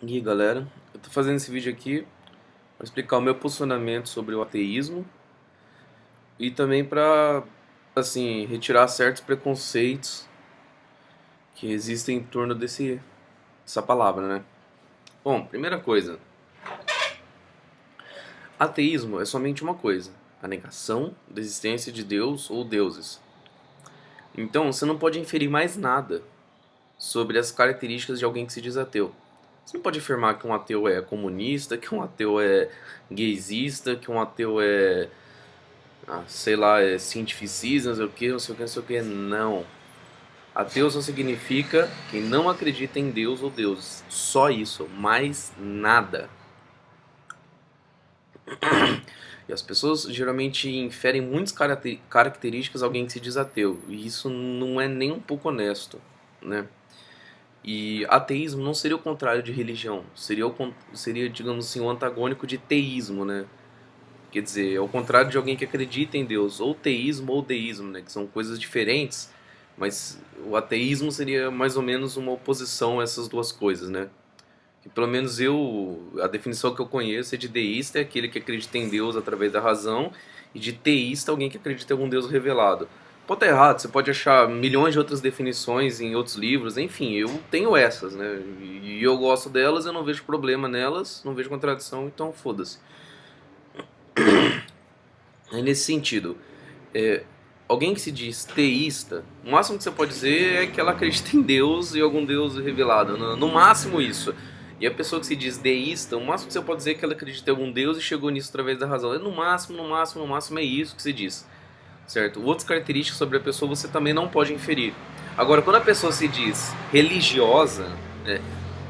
E aí, galera, eu tô fazendo esse vídeo aqui para explicar o meu posicionamento sobre o ateísmo e também para, assim, retirar certos preconceitos que existem em torno dessa palavra, né? Bom, primeira coisa, ateísmo é somente uma coisa, a negação da existência de Deus ou deuses. Então, você não pode inferir mais nada sobre as características de alguém que se diz ateu. Você não pode afirmar que um ateu é comunista, que um ateu é gaysista, que um ateu é sei lá, é cientificismo, não sei o que, não sei o que, não sei o que. Não. Ateu só significa quem não acredita em Deus ou deuses. Só isso, mais nada. E as pessoas geralmente inferem muitas características a alguém que se diz ateu. E isso não é nem um pouco honesto, né? E ateísmo não seria o contrário de religião. Seria, digamos assim, o antagônico de teísmo, né? Quer dizer, é o contrário de alguém que acredita em Deus, ou teísmo ou deísmo, né, que são coisas diferentes, mas o ateísmo seria mais ou menos uma oposição a essas duas coisas, né? E pelo menos a definição que eu conheço é de deísta é aquele que acredita em Deus através da razão, e de teísta alguém que acredita em algum Deus revelado. Pode estar errado, você pode achar milhões de outras definições em outros livros, enfim, eu tenho essas, né? E eu gosto delas, eu não vejo problema nelas, não vejo contradição, então foda-se. É nesse sentido, é, alguém que se diz teísta, o máximo que você pode dizer é que ela acredita em Deus e algum Deus revelado, no máximo isso. E a pessoa que se diz deísta, o máximo que você pode dizer é que ela acredita em algum Deus e chegou nisso através da razão. É no máximo, no máximo, no máximo é isso que se diz, certo? Outras características sobre a pessoa você também não pode inferir. Agora, quando a pessoa se diz religiosa, né,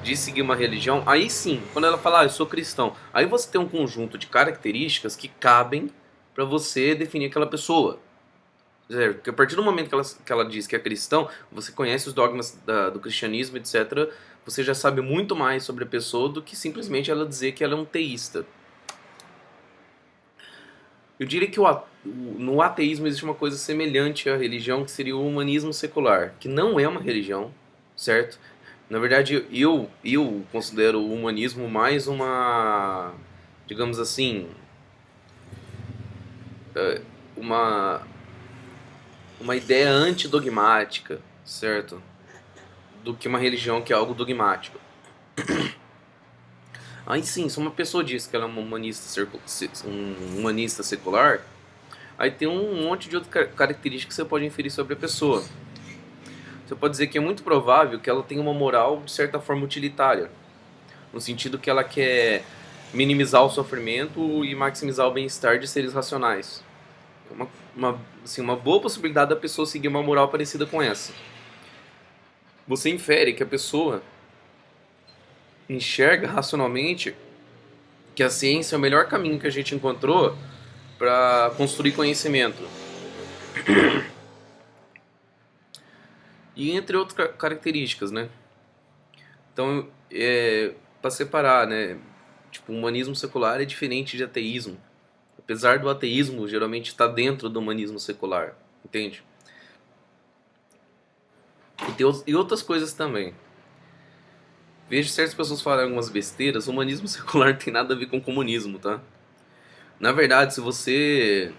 de seguir uma religião, aí sim, quando ela fala, eu sou cristão, aí você tem um conjunto de características que cabem para você definir aquela pessoa. Certo? Porque a partir do momento que ela diz que é cristão, você conhece os dogmas do cristianismo, etc. Você já sabe muito mais sobre a pessoa do que simplesmente ela dizer que ela é um teísta. Eu diria que no ateísmo existe uma coisa semelhante à religião, que seria o humanismo secular, que não é uma religião, certo? Na verdade, eu considero o humanismo mais digamos assim, uma, uma ideia antidogmática, certo? Do que uma religião que é algo dogmático. Aí sim, se uma pessoa diz que ela é um humanista secular, aí tem um monte de outras características que você pode inferir sobre a pessoa. Você pode dizer que é muito provável que ela tenha uma moral de certa forma utilitária, no sentido que ela quer minimizar o sofrimento e maximizar o bem-estar de seres racionais. É uma boa possibilidade da pessoa seguir uma moral parecida com essa. Você infere que a pessoa enxerga racionalmente que a ciência é o melhor caminho que a gente encontrou para construir conhecimento. E entre outras características, né? Então, para separar, né? Tipo, o humanismo secular é diferente de ateísmo. Apesar do ateísmo geralmente estar dentro do humanismo secular, entende? E outras coisas também. Vejo certas pessoas falarem algumas besteiras, o humanismo secular não tem nada a ver com comunismo, tá? Na verdade, se você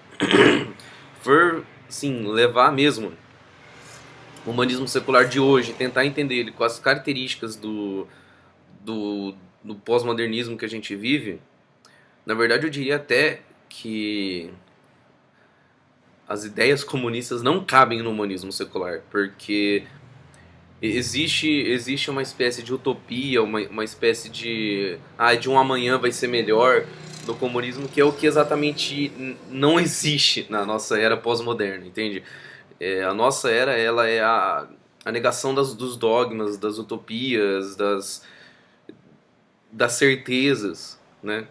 for, sim, levar mesmo o humanismo secular de hoje, tentar entender ele com as características do, do pós-modernismo que a gente vive, na verdade eu diria até que as ideias comunistas não cabem no humanismo secular, porque existe uma espécie de utopia, uma espécie de um amanhã vai ser melhor do comunismo, que é o que exatamente não existe na nossa era pós-moderna, entende? A nossa era, ela é a negação dos dogmas, das utopias, das certezas, né?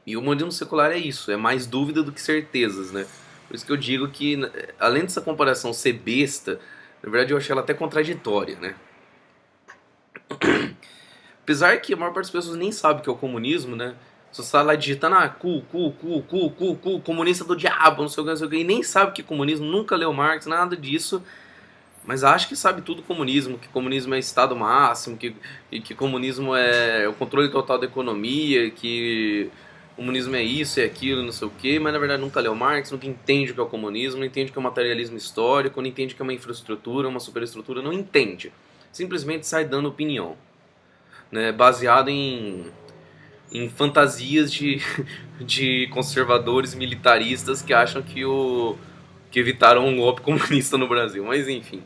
E o humanismo secular é isso, é mais dúvida do que certezas, né? Por isso que eu digo que, além dessa comparação ser besta, na verdade eu achei ela até contraditória, né? Apesar que a maior parte das pessoas nem sabe o que é o comunismo, né? Você está lá digitando, comunista do diabo, não sei o que, e nem sabe o que é comunismo, nunca leu Marx, nada disso. mas acha que sabe tudo comunismo, que comunismo é estado máximo, e que comunismo é o controle total da economia, que comunismo é isso, é aquilo, não sei o quê, mas na verdade nunca leu Marx, nunca entende o que é o comunismo, não entende o que é o materialismo histórico, não entende o que é uma infraestrutura, uma superestrutura, não entende. Simplesmente sai dando opinião, né, baseado em fantasias de conservadores militaristas que acham que evitaram um golpe comunista no Brasil. Mas enfim,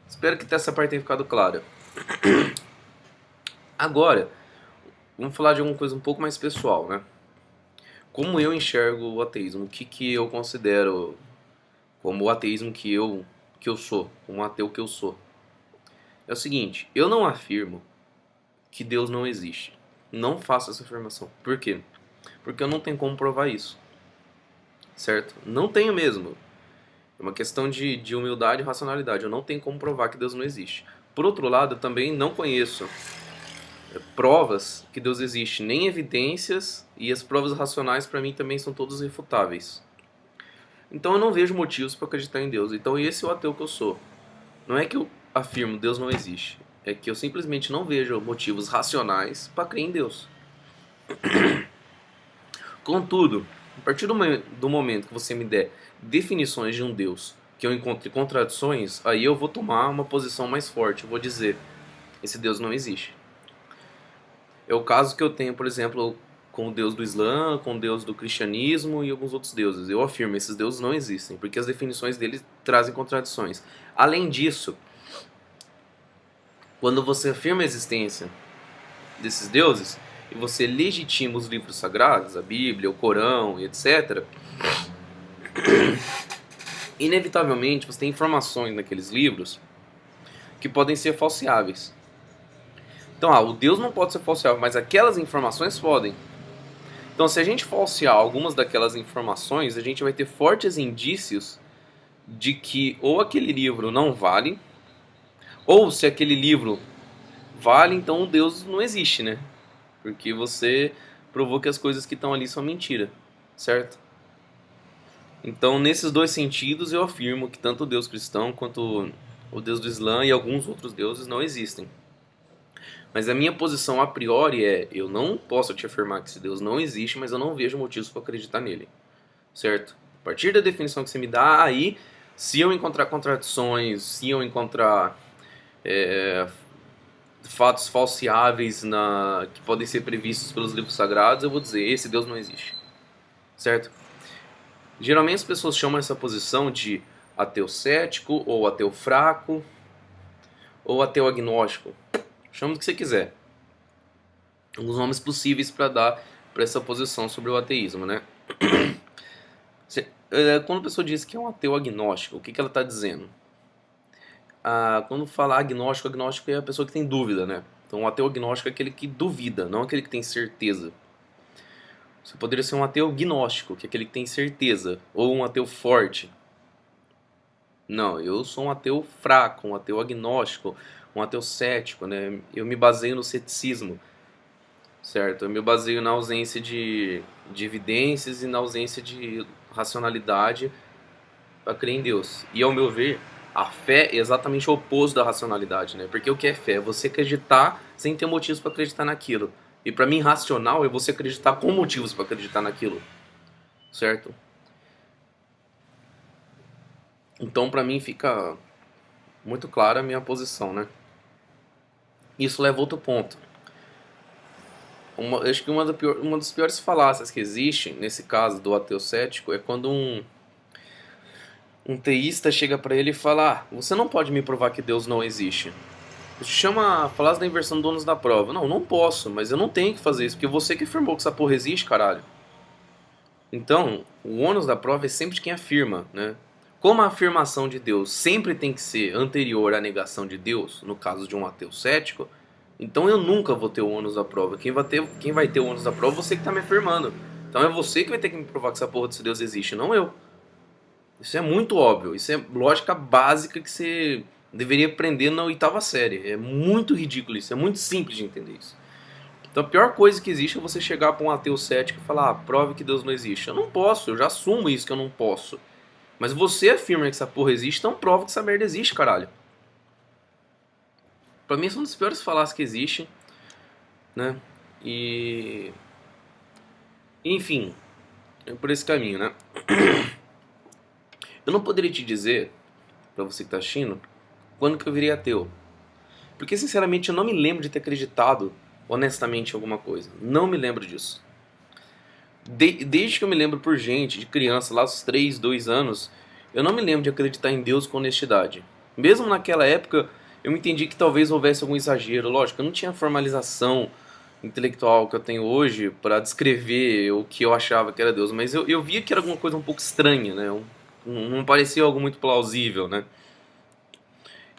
espero que essa parte tenha ficado clara. Agora, vamos falar de alguma coisa um pouco mais pessoal, né? Como eu enxergo o ateísmo? O que eu considero como o ateísmo que eu sou, como o ateu que eu sou? É o seguinte, eu não afirmo que Deus não existe. Não faço essa afirmação. Por quê? Porque eu não tenho como provar isso. Certo? Não tenho mesmo. É uma questão de humildade e racionalidade. Eu não tenho como provar que Deus não existe. Por outro lado, eu também não conheço provas que Deus existe, nem evidências, e as provas racionais para mim também são todas refutáveis. Então eu não vejo motivos para acreditar em Deus. Então esse é o ateu que eu sou. Não é que eu afirmo Deus não existe, é que eu simplesmente não vejo motivos racionais para crer em Deus. Contudo, a partir do momento que você me der definições de um Deus que eu encontre contradições, aí eu vou tomar uma posição mais forte. Eu vou dizer, esse Deus não existe. É o caso que eu tenho, por exemplo, com o Deus do Islã, com o Deus do cristianismo e alguns outros deuses. Eu afirmo, esses deuses não existem, porque as definições deles trazem contradições. Além disso, quando você afirma a existência desses deuses e você legitima os livros sagrados, a Bíblia, o Corão e etc., inevitavelmente você tem informações naqueles livros que podem ser falseáveis. Então, o Deus não pode ser falseável, mas aquelas informações podem. Então, se a gente falsear algumas daquelas informações, a gente vai ter fortes indícios de que ou aquele livro não vale, ou se aquele livro vale, então o Deus não existe, né? Porque você provou que as coisas que estão ali são mentira, certo? Então, nesses dois sentidos, eu afirmo que tanto o Deus cristão quanto o Deus do Islã e alguns outros deuses não existem. Mas a minha posição a priori é, eu não posso te afirmar que esse Deus não existe, mas eu não vejo motivos para acreditar nele, certo? A partir da definição que você me dá, aí, se eu encontrar contradições, se eu encontrar fatos falseáveis que podem ser previstos pelos livros sagrados, eu vou dizer, esse Deus não existe, certo? Geralmente as pessoas chamam essa posição de ateu cético, ou ateu fraco, ou ateu agnóstico. Chama do que você quiser. Alguns nomes possíveis para dar para essa posição sobre o ateísmo, né? Quando a pessoa diz que é um ateu agnóstico, o que ela está dizendo? Quando fala agnóstico, agnóstico é a pessoa que tem dúvida, né? Então, um ateu agnóstico é aquele que duvida, não aquele que tem certeza. Você poderia ser um ateu gnóstico, que é aquele que tem certeza, ou um ateu forte. Não, eu sou um ateu fraco, um ateu agnóstico, um ateu cético, né? Eu me baseio no ceticismo, certo? Eu me baseio na ausência de evidências e na ausência de racionalidade para crer em Deus. E ao meu ver, a fé é exatamente o oposto da racionalidade, né? Porque o que é fé? É você acreditar sem ter motivos para acreditar naquilo. E para mim, racional é você acreditar com motivos para acreditar naquilo, certo? Então, para mim, fica muito clara a minha posição, né? Isso leva a outro ponto. Acho que uma das piores falácias que existe, nesse caso do ateu cético, é quando um teísta chega para ele e fala: você não pode me provar que Deus não existe. Isso chama a falácia da inversão do ônus da prova. Não posso, mas eu não tenho que fazer isso, porque você que afirmou que essa porra existe, caralho. Então, o ônus da prova é sempre de quem afirma, né? Como a afirmação de Deus sempre tem que ser anterior à negação de Deus, no caso de um ateu cético, então eu nunca vou ter o ônus da prova. Quem vai ter o ônus da prova é você que está me afirmando. Então é você que vai ter que me provar que essa porra desse Deus existe, não eu. Isso é muito óbvio, isso é lógica básica que você deveria aprender na oitava série. É muito ridículo isso, é muito simples de entender isso. Então a pior coisa que existe é você chegar para um ateu cético e falar: prove que Deus não existe. Eu não posso, eu já assumo isso que eu não posso. Mas você afirma que essa porra existe, então prova que essa merda existe, caralho. Pra mim, são um dos piores falácios que existe, né? E... Enfim, é por esse caminho, né? Eu não poderia te dizer, pra você que tá assistindo, quando que eu virei ateu. Porque, sinceramente, eu não me lembro de ter acreditado honestamente em alguma coisa. Não me lembro disso. Desde que eu me lembro por gente, de criança, lá aos 3, 2 anos, eu não me lembro de acreditar em Deus com honestidade. Mesmo naquela época, eu entendi que talvez houvesse algum exagero. Lógico, eu não tinha a formalização intelectual que eu tenho hoje para descrever o que eu achava que era Deus, mas eu via que era alguma coisa um pouco estranha, né? Não parecia algo muito plausível, né?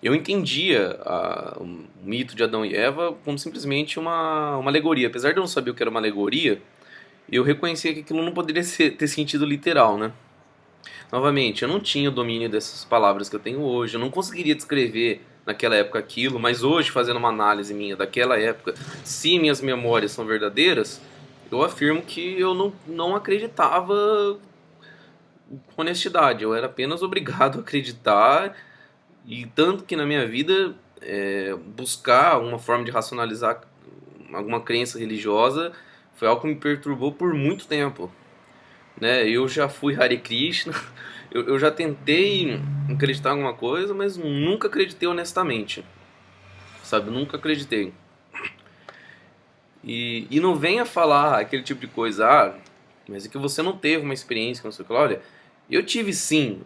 Eu entendia o mito de Adão e Eva como simplesmente uma alegoria. Apesar de eu não saber o que era uma alegoria, eu reconhecia que aquilo não poderia ter sentido literal, né? Novamente, eu não tinha o domínio dessas palavras que eu tenho hoje, eu não conseguiria descrever naquela época aquilo, mas hoje, fazendo uma análise minha daquela época, se minhas memórias são verdadeiras, eu afirmo que eu não acreditava com honestidade, eu era apenas obrigado a acreditar, e tanto que na minha vida, buscar uma forma de racionalizar alguma crença religiosa foi algo que me perturbou por muito tempo, né? Eu já fui Hare Krishna, eu já tentei acreditar em alguma coisa, mas nunca acreditei honestamente, sabe? Nunca acreditei. E não venha falar aquele tipo de coisa, mas é que você não teve uma experiência, não sei o que lá. Olha, eu tive sim,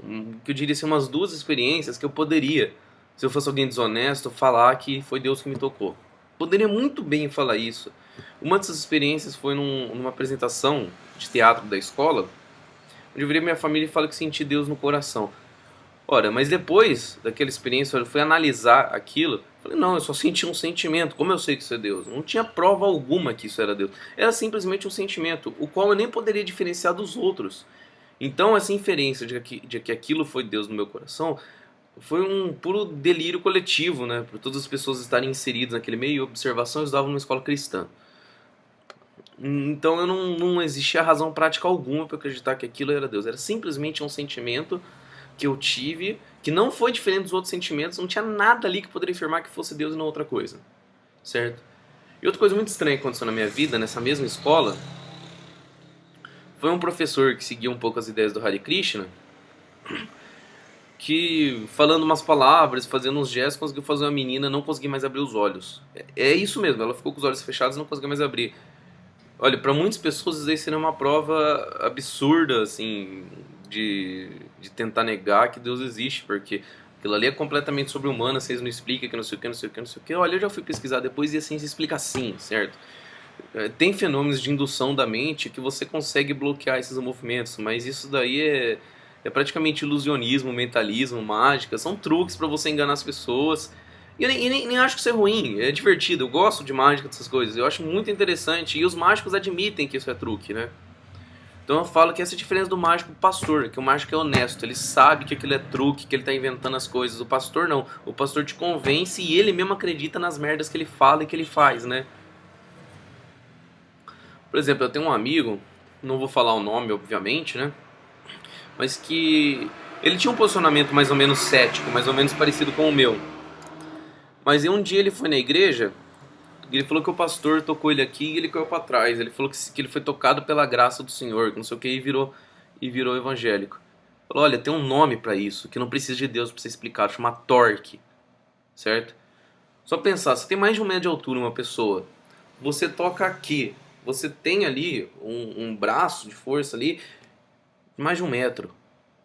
que eu diria assim, umas 2 experiências que eu poderia, se eu fosse alguém desonesto, falar que foi Deus que me tocou. Poderia muito bem falar isso. Uma dessas experiências foi numa apresentação de teatro da escola, onde eu virei minha família e falei que senti Deus no coração. Ora, mas depois daquela experiência, eu fui analisar aquilo, falei, não, eu só senti um sentimento, como eu sei que isso é Deus? Não tinha prova alguma que isso era Deus. Era simplesmente um sentimento, o qual eu nem poderia diferenciar dos outros. Então essa inferência de que aquilo foi Deus no meu coração foi um puro delírio coletivo, né? Por todas as pessoas estarem inseridas naquele meio. Observação, eu estudava numa escola cristã. Então eu não existia razão prática alguma para acreditar que aquilo era Deus. Era simplesmente um sentimento que eu tive, que não foi diferente dos outros sentimentos, não tinha nada ali que poderia afirmar que fosse Deus e não outra coisa, certo? E outra coisa muito estranha que aconteceu na minha vida, nessa mesma escola, foi um professor que seguia um pouco as ideias do Hare Krishna, que falando umas palavras, fazendo uns gestos, conseguiu fazer uma menina não conseguir mais abrir os olhos. É isso mesmo, ela ficou com os olhos fechados e não conseguia mais abrir. Olha, para muitas pessoas isso aí seria uma prova absurda, assim, de tentar negar que Deus existe, porque aquilo ali é completamente sobre-humano, vocês não explicam que não sei o que, não sei o que, não sei o que. Olha, eu já fui pesquisar depois e a ciência explica sim, certo? Tem fenômenos de indução da mente que você consegue bloquear esses movimentos, mas isso daí é praticamente ilusionismo, mentalismo, mágica, são truques para você enganar as pessoas. E eu nem acho que isso é ruim, é divertido, eu gosto de mágica, dessas coisas, eu acho muito interessante, e os mágicos admitem que isso é truque, né? Então eu falo que essa é a diferença do mágico pro pastor, que o mágico é honesto, ele sabe que aquilo é truque, que ele tá inventando as coisas. O pastor não, o pastor te convence e ele mesmo acredita nas merdas que ele fala e que ele faz, né? Por exemplo, eu tenho um amigo, não vou falar o nome, obviamente, né? Mas que ele tinha um posicionamento mais ou menos cético, mais ou menos parecido com o meu. Mas um dia ele foi na igreja, ele falou que o pastor tocou ele aqui e ele caiu pra trás. Ele falou que ele foi tocado pela graça do Senhor, que não sei o que, e virou evangélico. Falou, olha, tem um nome pra isso, que não precisa de Deus pra você explicar, chama torque, certo? Só pensar, você tem mais de 1 metro de altura uma pessoa, você toca aqui, você tem ali um braço de força ali, mais de 1 metro.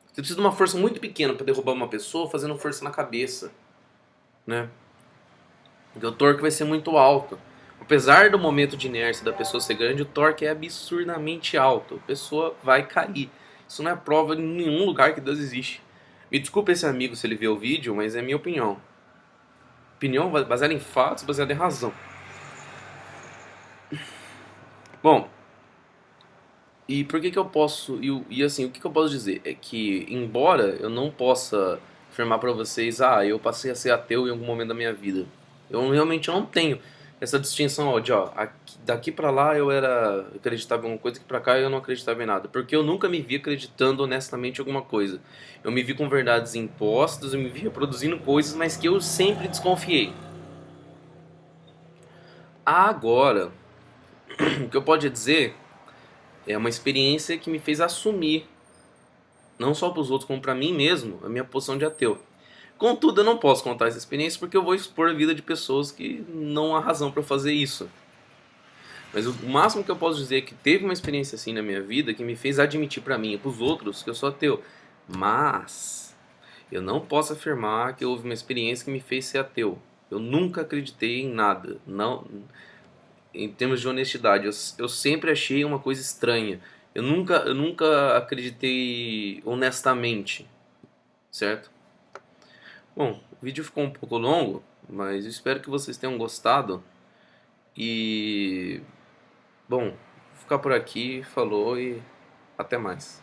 Você precisa de uma força muito pequena pra derrubar uma pessoa fazendo força na cabeça, né? Porque o torque vai ser muito alto. Apesar do momento de inércia da pessoa ser grande, o torque é absurdamente alto. A pessoa vai cair. Isso não é prova em nenhum lugar que Deus existe. Me desculpe esse amigo se ele vê o vídeo, mas é minha opinião. Opinião baseada em fatos, baseada em razão. Bom, e por que eu posso... E assim, o que eu posso dizer? É que, embora eu não possa afirmar pra vocês, eu passei a ser ateu em algum momento da minha vida. Eu realmente não tenho. essa distinção, ó, de ó, daqui pra lá eu acreditava em alguma coisa, aqui pra cá eu não acreditava em nada, porque eu nunca me vi acreditando honestamente em alguma coisa. Eu me vi com verdades impostas, eu me vi reproduzindo coisas, mas que eu sempre desconfiei. Agora, o que eu posso dizer é uma experiência que me fez assumir, não só para os outros, como para mim mesmo, a minha posição de ateu. Contudo, eu não posso contar essa experiência porque eu vou expor a vida de pessoas que não há razão para fazer isso. Mas o máximo que eu posso dizer é que teve uma experiência assim na minha vida que me fez admitir para mim e para os outros que eu sou ateu. Mas eu não posso afirmar que houve uma experiência que me fez ser ateu. Eu nunca acreditei em nada. Não, em termos de honestidade, eu sempre achei uma coisa estranha. Eu nunca acreditei honestamente, certo? Bom, o vídeo ficou um pouco longo, mas eu espero que vocês tenham gostado. E, bom, vou ficar por aqui, falou e até mais.